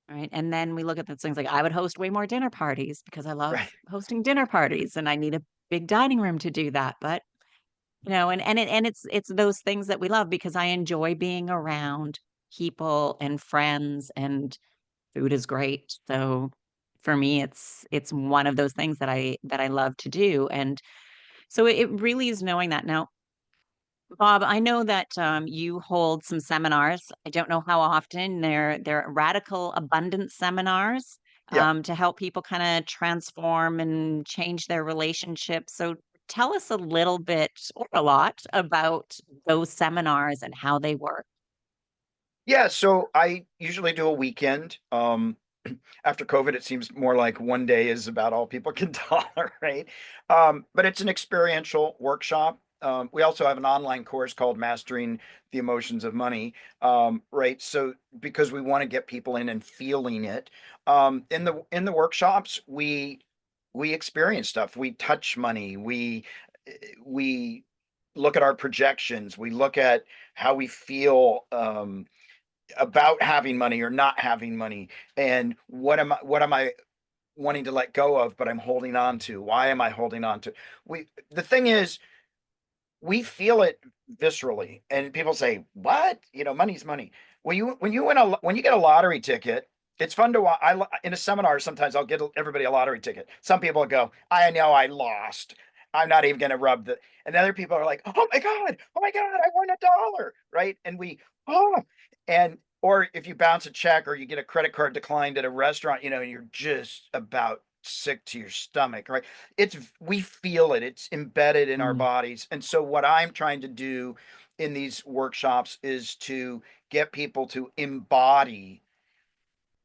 Right, and then we look at the things like, I would host way more dinner parties because I love Right. hosting dinner parties, and I need a big dining room to do that, but, it's those things that we love because I enjoy being around people and friends, and food is great, so for me, it's one of those things that I love to do, and so it really is knowing that. Now Bob, I know that you hold some seminars. I don't know how often. They're radical abundance seminars Yeah. to help people kind of transform and change their relationships. So tell us a little bit or a lot about those seminars and how they work. Yeah, so I usually do a weekend. After COVID, it seems more like one day is about all people can tolerate. But it's an experiential workshop. We also have an online course called Mastering the Emotions of Money. Right. So because we want to get people in and feeling it. In the workshops, we experience stuff. We touch money. We look at our projections. We look at how we feel. About having money or not having money, and what am I wanting to let go of but I'm holding on to? Why am I holding on to? The thing is, we feel it viscerally, and people say, what, money's money. When you get a lottery ticket, it's fun to watch. In a seminar sometimes I'll get everybody a lottery ticket. Some people go, I know I lost, I'm not even going to rub the, and other people are like, oh my god, oh my god, I won $1, right? And we, oh, and or if you bounce a check or you get a credit card declined at a restaurant, you're just about sick to your stomach, right? We feel it. It's embedded in our Mm. bodies. And so what I'm trying to do in these workshops is to get people to embody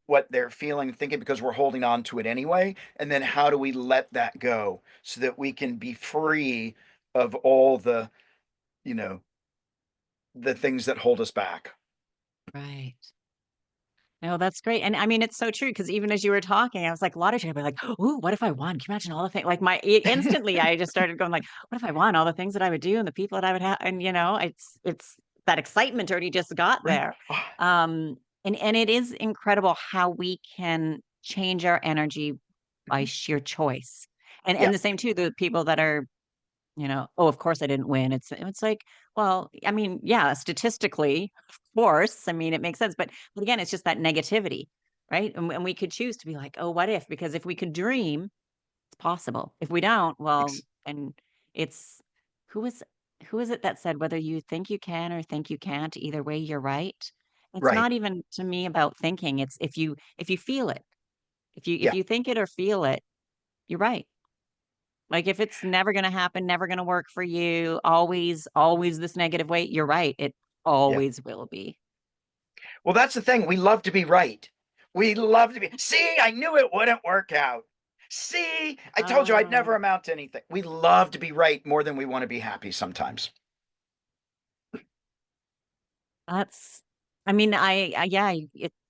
what they're feeling and thinking because we're holding on to it anyway? And then how do we let that go so that we can be free of all the, you know, the things that hold us back? Right. No, that's great. And I mean, it's so true because even as you were talking, I was like, a lot of people are like, "Ooh, what if I won? Can you imagine all the things?" Like instantly, I just started going like, "What if I won? All the things that I would do and the people that I would have." And it's that excitement already just got Right. there. Ah, And it is incredible how we can change our energy by mhm. sheer choice. And Yeah, the same too, the people that are "Oh, of course I didn't win." It's like, well, I mean, yeah, statistically, of course, I mean, it makes sense, but again, it's just that negativity, right? And we could choose to be like, "Oh, what if?" Because if we could dream, it's possible. If we don't, well, ex and it's who is who is it that said whether you think you can or think you can't, either way, you're right? It's right. not even to me about thinking. It's if you feel it. If Yeah, you think it or feel it, you're right. Like, if it's never gonna happen, never gonna work for you, always this negative way, you're right, it yeah. always will be. Well, that's the thing. We love to be right. We love to be, see, I knew it wouldn't work out. See, I told you I'd never Oh, amount to anything. We love to be right more than we want to be happy sometimes. that's I mean, yeah,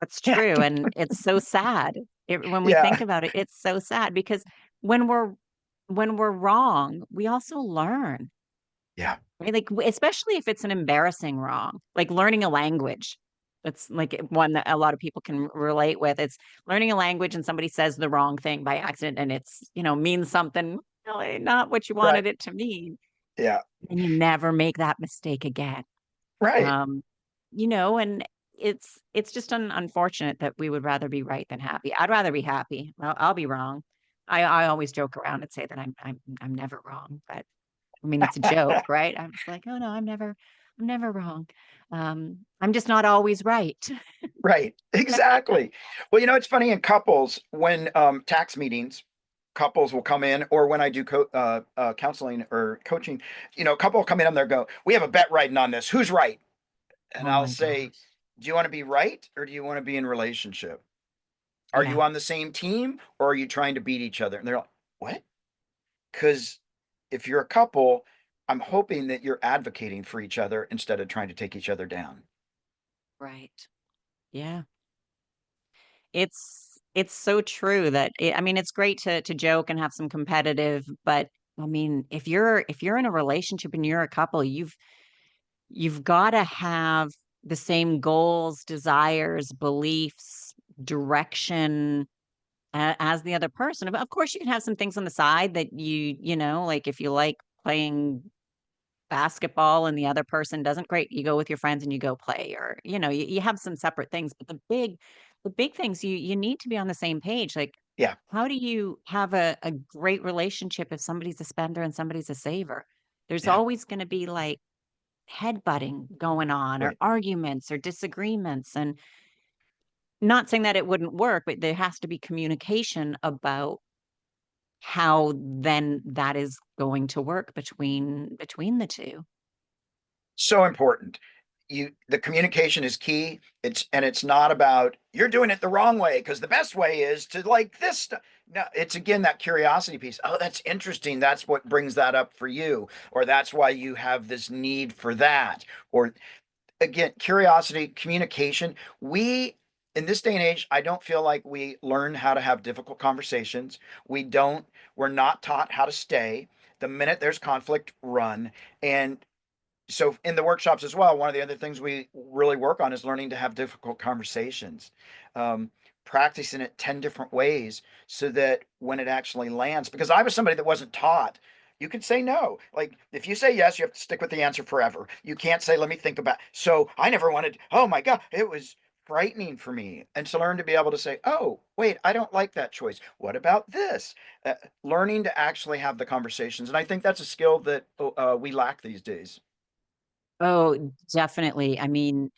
that's Yeah, true, and it's so sad. When we yeah, think about it, it's so sad because when we're when we're wrong, we also learn. yeah, Right? Like, especially if it's an embarrassing wrong, like learning a language. That's like one that a lot of people can relate with. It's learning a language and somebody says the wrong thing by accident and means something really not what you right. wanted it to mean. Yeah, And you never make that mistake again. right. Um, and it's just unfortunate that we would rather be right than happy. I'd rather be happy. I'll be wrong. I always joke around and say that I'm never wrong, but I mean, it's a joke, right? I'm just like, "Oh, no, I'm never wrong. I'm just not always right." Right. Exactly. Well, it's funny in couples when tax meetings, couples will come in, or when I do counseling or coaching, a couple will come in and they'll go, "We have a bet riding on this. Who's right?" And Oh I'll my say, gosh. "Do you want to be right or do you want to be in relationship? Are Yeah, you on the same team or are you trying to beat each other?" And they're like, "What?" Because if you're a couple, I'm hoping that you're advocating for each other instead of trying to take each other down. right. Yeah. It's so true that I mean, it's great to joke and have some competitive, but I mean, if you're in a relationship and you're a couple, you've gotta have the same goals, desires, beliefs, direction as the other person. Of course, you can have some things on the side that like if you like playing basketball and the other person doesn't, great, you go with your friends and you go play, or you have some separate things. But the big things you need to be on the same page. Like, Yeah. how do you have a great relationship if somebody's a spender and somebody's a saver? There's Yeah. always going to be like headbutting going on or Right. arguments or disagreements. And not saying that it wouldn't work, but there has to be communication about how then that is going to work between the 2. So important. The communication is key. It's not about you're doing it the wrong way because the best way is to like this stuff. No, it's again that curiosity piece. Oh, that's interesting. That's what brings that up for you, or that's why you have this need for that. Or again, curiosity, communication. We in this day and age, I don't feel like we learn how to have difficult conversations. We're not taught how to stay. The minute there's conflict, run. And so in the workshops as well, one of the other things we really work on is learning to have difficult conversations, um, practicing it 10 different ways so that when it actually lands, because I was somebody that wasn't taught, you can say no. Like if you say yes, you have to stick with the answer forever. You can't say, let me think about. So I never wanted, oh my God, it was frightening for me. And to learn to be able to say, oh, wait, I don't like that choice. What about this? Learning to actually have the conversations. And I think that's a skill that we lack these days. Oh, definitely. I mean,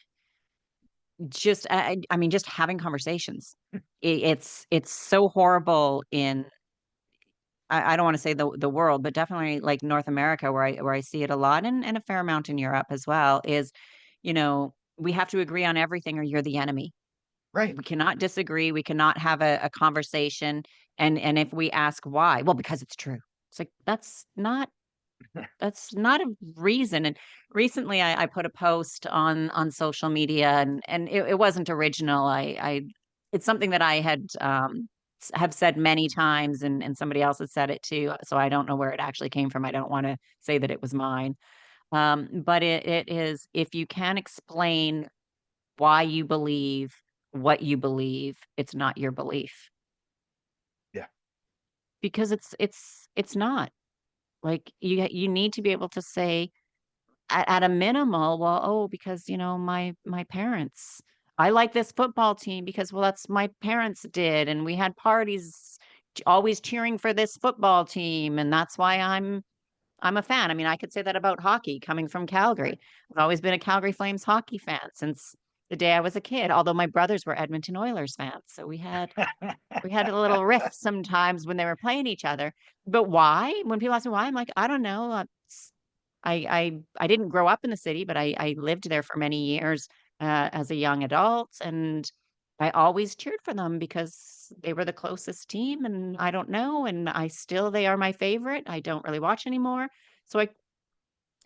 just having conversations. It's so horrible in I don't wanna say the world, but definitely, like, North America where I see it a lot and a fair amount in Europe as well, is, we have to agree on everything or you're the enemy. Right. We cannot disagree. We cannot have a conversation. And if we ask why, well, because it's true. It's like that's not a reason. And recently, I put a post on social media, and it wasn't original. I it's something that I had have said many times, and somebody else had said it too. So I don't know where it actually came from. I don't want to say that it was mine. But it is, if you can't explain why you believe what you believe, it's not your belief, Yeah. because it's not. Like, you need to be able to say at a minimal, well, oh, because, my parents, I like this football team because, well, that's my parents did, and we had parties always cheering for this football team, and that's why I'm a fan. I mean, I could say that about hockey coming from Calgary. Right. I've always been a Calgary Flames hockey fan since the day I was a kid, although my brothers were Edmonton Oilers fans. So we had a little rift sometimes when they were playing each other. But why? When people ask me why, I'm like, I don't know. I didn't grow up in the city, but I lived there for many years as a young adult, and I always cheered for them because they were the closest team, and I don't know, and they are my favorite. I don't really watch anymore, so I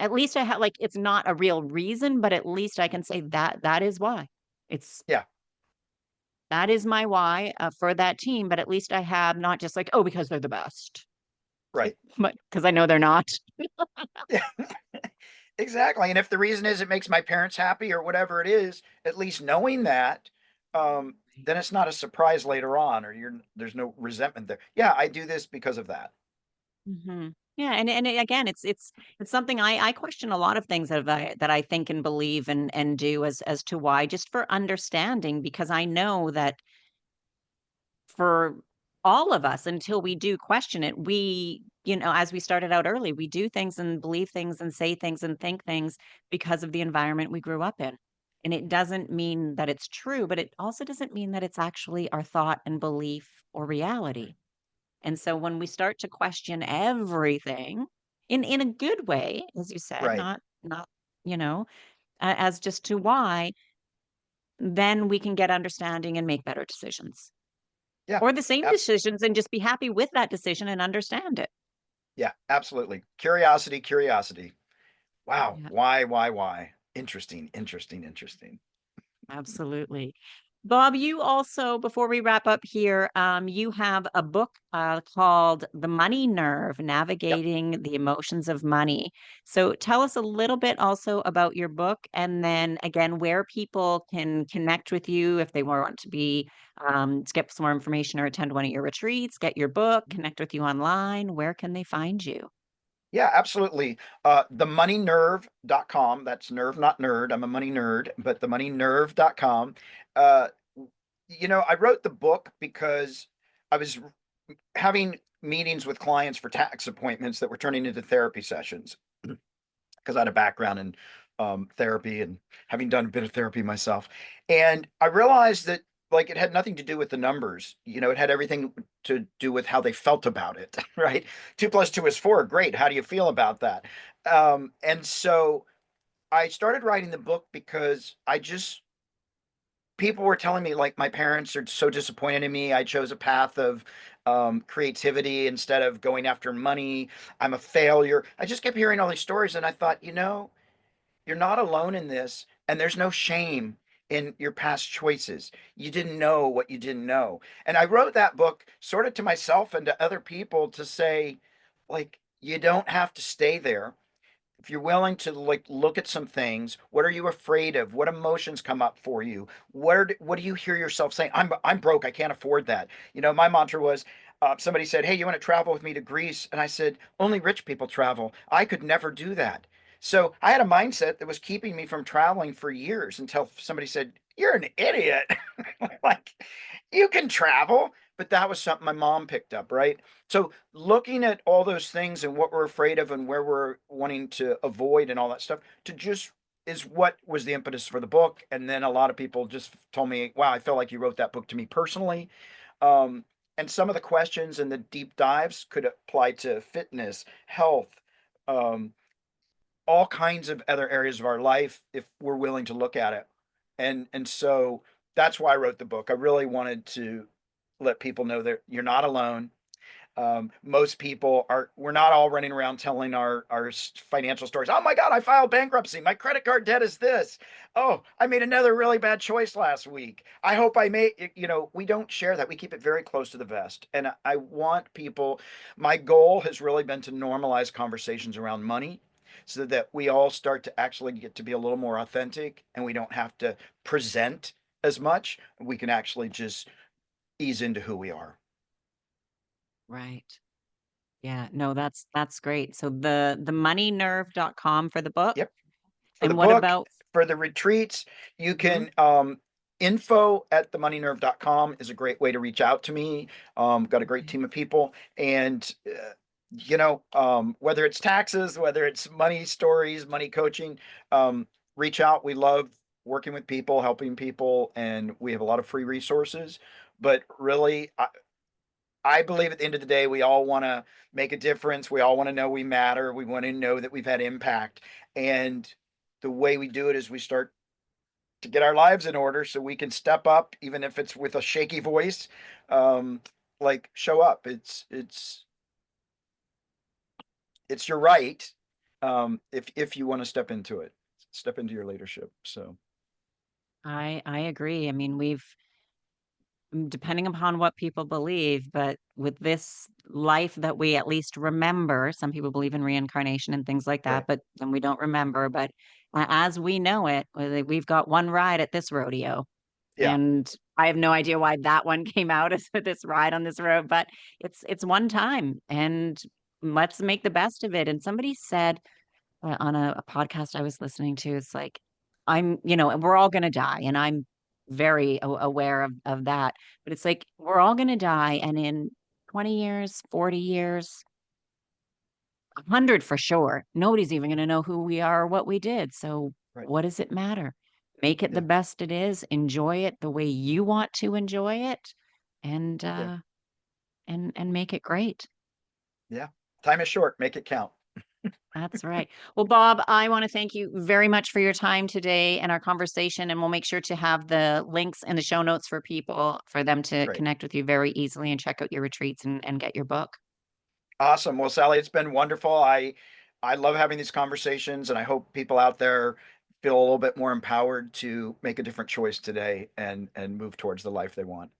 at least I have, like, it's not a real reason, but at least I can say that is why. It's Yeah. that is my why for that team, but at least I have not just like, oh, because they're the best, Right. but because I know they're not. Yeah. Exactly. And if the reason is it makes my parents happy or whatever it is, at least knowing that, then it's not a surprise later on, or there's no resentment there. Yeah, I do this because of that. Mhm. Yeah, again, it's something I question a lot of things that I think and believe and do as to why, just for understanding, because I know that for all of us, until we do question it, as we started out early, we do things and believe things and say things and think things because of the environment we grew up in. And it doesn't mean that it's true, but it also doesn't mean that it's actually our thought and belief or reality. And so when we start to question everything in a good way, as you said, Right. not, you know, as just to why, then we can get understanding and make better decisions. Yeah. Or the same Abs- decisions and just be happy with that decision and understand it. yeah, absolutely. Curiosity, curiosity. Wow. Yeah. Why? Interesting, interesting, interesting. Absolutely. Bob, you also, before we wrap up here, you have a book called The Money Nerve, Yep. Navigating the Emotions of Money. So tell us a little bit also about your book, and then again, where people can connect with you if they want to get some more information or attend one of your retreats, get your book, connect with you online. Where can they find you? Yeah, absolutely. Themoneynerve.com. That's nerve, not nerd. I'm a money nerd, but themoneynerve.com. Uh, I wrote the book because I was having meetings with clients for tax appointments that were turning into therapy sessions because I had a background in therapy and having done a bit of therapy myself. And I realized that like it had nothing to do with the numbers. It had everything to do with how they felt about it, right? 2 + 2 is 4. Great. How do you feel about that? And so I started writing the book because people were telling me like my parents are so disappointed in me. I chose a path of creativity instead of going after money. I'm a failure. I just kept hearing all these stories, and I thought, you're not alone in this, and there's no shame in your past choices. You didn't know what you didn't know. And I wrote that book sort of to myself and to other people to say, like, you don't have to stay there. If you're willing to like look at some things, what are you afraid of? What emotions come up for you? What do you hear yourself saying? I'm broke. I can't afford that. My mantra was, somebody said, "Hey, you want to travel with me to Greece?" And I said, "Only rich people travel. I could never do that." So I had a mindset that was keeping me from traveling for years until somebody said, "You're an idiot." Like, you can travel, but that was something my mom picked up, right? So looking at all those things and what we're afraid of and where we're wanting to avoid and all that stuff to just is what was the impetus for the book. And then a lot of people just told me, wow, I felt like you wrote that book to me personally. Um, and some of the questions and the deep dives could apply to fitness, health, um, all kinds of other areas of our life if we're willing to look at it. And so that's why I wrote the book. I really wanted to let people know that you're not alone. Most people are, we're not all running around telling our financial stories. Oh my God, I filed bankruptcy. My credit card debt is this. Oh, I made another really bad choice last week. I hope I made, we don't share that. We keep it very close to the vest. And I want people, my goal has really been to normalize conversations around money so that we all start to actually get to be a little more authentic and we don't have to present as much. We can actually just ease into who we are. Right. Yeah, no, that's great. So the moneynerve.com for the book. Yep. For the And what book, about for the retreats, you mhm, can info at themoneynerve.com is a great way to reach out to me. Got a great okay. team of people. And whether it's taxes, whether it's money stories, money coaching, reach out. We love working with people, helping people, and we have a lot of free resources. But really, I believe at the end of the day, we all want to make a difference. We all want to know we matter. We want to know that we've had impact. And the way we do it is we start to get our lives in order so we can step up, even if it's with a shaky voice. Um, like show up. It's your right. If you want to step into your leadership. So I agree. I mean, we've depending upon what people believe, but with this life that we at least remember, some people believe in reincarnation and things like that, right. but then we don't remember. But as we know it, we've got one ride at this rodeo. Yeah. And I have no idea why that one came out as this ride on this road, but it's one time and let's make the best of it. And somebody said on a podcast I was listening to, it's like, and we're all going to die. And I'm very aware of that. But it's like, we're all going to die. And in 20 years, 40 years, 100 for sure, nobody's even going to know who we are or what we did. So Right. what does it matter? Make it the Yeah. best it is. Enjoy it the way you want to enjoy it, and Yeah. and make it great. Yeah. Time is short. Make it count. That's right. Well, Bob, I want to thank you very much for your time today and our conversation. And we'll make sure to have the links in the show notes for people for them to Great. connect with you very easily and check out your retreats and get your book. Awesome. Well, Sally, it's been wonderful. I love having these conversations, and I hope people out there feel a little bit more empowered to make a different choice today and move towards the life they want.